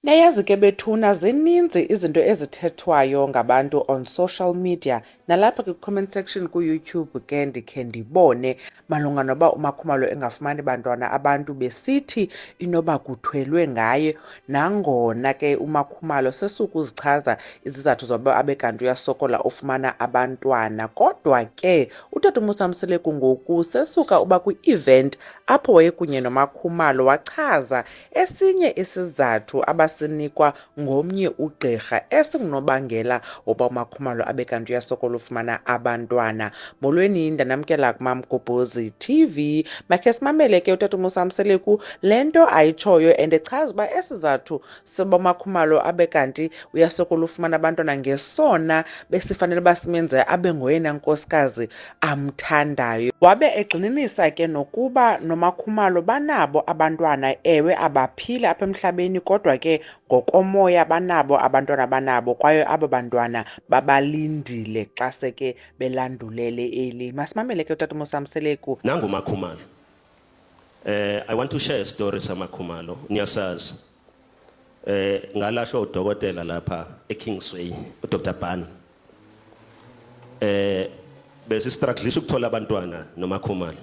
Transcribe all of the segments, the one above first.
Nayazi ke bethuna zininzi izinto ezithethwayo ngabantu on social media nalapha kwi-comment section ku-YouTube ke ndikhe ndibone malunga noba uMakhumalo engafumani bantwana, abantu besithi inoba kuthwelwe ngaye. Nangona ke uMakhumalo sesukuzichaza izizathu zoba abe kanti uyasokola ufumana abantwana, kodwa ke utata uMosamseleku ngoku sesuka uba kwi-event apho wayekunye noMakhumalo wachaza esinye isizathu abasinikwa ngomnye ugqirha esingunobangela woba uMakhumalo abe kanti uyasokola ufumana abantwana. Molweni, ndanamkela kuMamgobhozi TV. Makhe simamele ke utata uMosamseleku le nto ayitshoyo and echaza uba esizathu soba uMakhumalo abe kanti uyasokola ufumana abantwana ngesona besifanele uba simenze abe ngoyena nkosikazi amthandayo. Wabe egxininisa ke nokuba noMakhumalo banabo abantwana, ewe abaphile apha emhlabeni kodwa ke ngokomoya banabo abantwana banabo, kwaye abo bantwana babalindile xa seke belandulele eli. Masimamele ke utata uMosamseleku. Nangu Makhumalo. I want to share a story samakhumalo. Niyasazi. Ngalashwa udokotela lapha eKingsway, uDr. Ban. Bese struggle ukuthola abantwana noMakhumalo.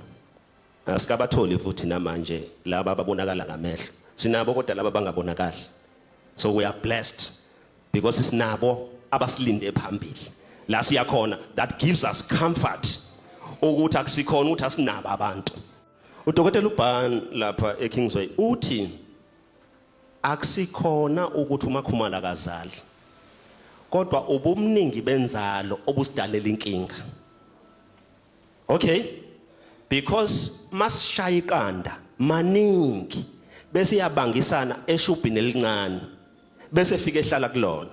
Asikabatholi futhi namanje laba ababonakala ngamehlo. Sinabo kodwa laba bangabonakali. So we are blessed because sinabo abasilinde phambili. La siyakhona, that gives us comfort. Ukuthi akusikhona ukuthi asinabo abantu. Udokotela uBan lapha eKingsway uthi akusikhona ukuthi uMakhumalo akazali. Kodwa ubumningi benzalo obusidalela inkinga. Okay? Because masishaya iqanda maningi bese yabangisana eshubhini elincane bese fika ehlala kulona.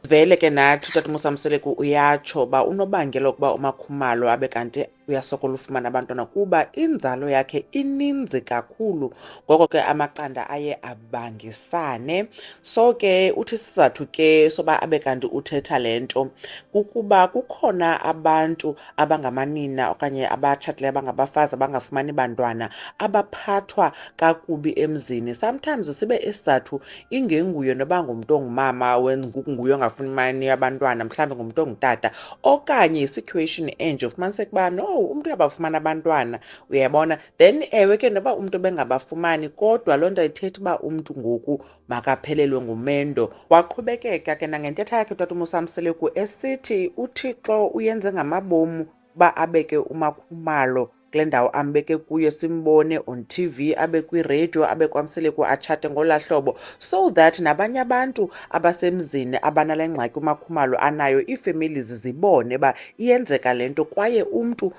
Vele ke nathi utata uMosamseleku uyatsho ba unobangela ukuba uMakhumalo abe kanti uyasokola ufumana abantwana kuba inzalo yakhe ininzi kakhulu, ngoko ke amaqanda aye abangisane. So ke uthi isizathu ke soba abe kanti uthetha le nto kukuba kukhona abantu abangamanina okanye abatshatileyo abangabafazi abangafumani bantwana abaphathwa kakubi emzini. Sometimes sibe isizathu ingenguye noba ngumntu ongumama nguye ongafumani abantwana, mhlawumbi ngumntu ongutata okanye i-situation enje ufumaniseke uba no umntu uyabafumana abantwana, uyabona. Then ewe ke noba umntu bengabafumani kodwa loo nto ayithetha uba umntu ngoku makaphelelwe ngumendo. Waqhubekeka ke nangentetha yakhe utata uMosamseleku esithi uThixo uyenze ngamabomu uba abeke uMakhumalo kule ndawo ambeke kuyo, simbone on TV, abe kwiradio, abe kwaMseleku atshate ngolaa hlobo, so that nabanye abantu abasemzini abanale ngxaki uMakhumalo anayo, ii-families zibone uba iyenzeka le nto, kwaye umntu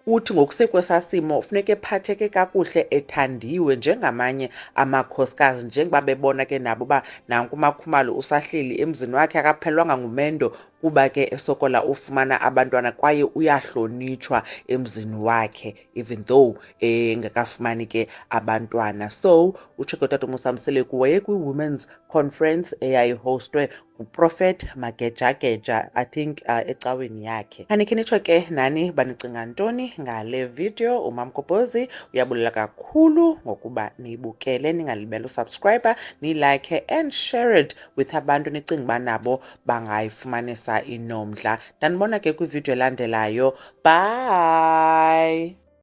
uthi ngokusekwesa simo funeka ephatheke kakuhle, ethandiwe njengamanye amakhosikazi, njengoba bebona ke nabo uba nanku uMakhumalo usahleli emzini wakhe akaphelwanga ngumendo kuba ke esokola ufumana abantwana, kwaye uyahlonitshwa emzini wakhe even though engakafumani ke abantwana. So utsho ke utata uMosamseleku wayekwi-women's conference eyayihostwe nguProfet Mageja, I think ecaweni yakhe. Khanikhe nitsho ke nani banicinga ntoni ngale video. uMamgobhozi uyabulela kakhulu ngokuba niyibukele, ningalibeli usubscribe, nilike and share it with abantu nicinga uba nabo bangayifumanisa inomdla. Ndanibona ke kwivideo elandelayo. Bye.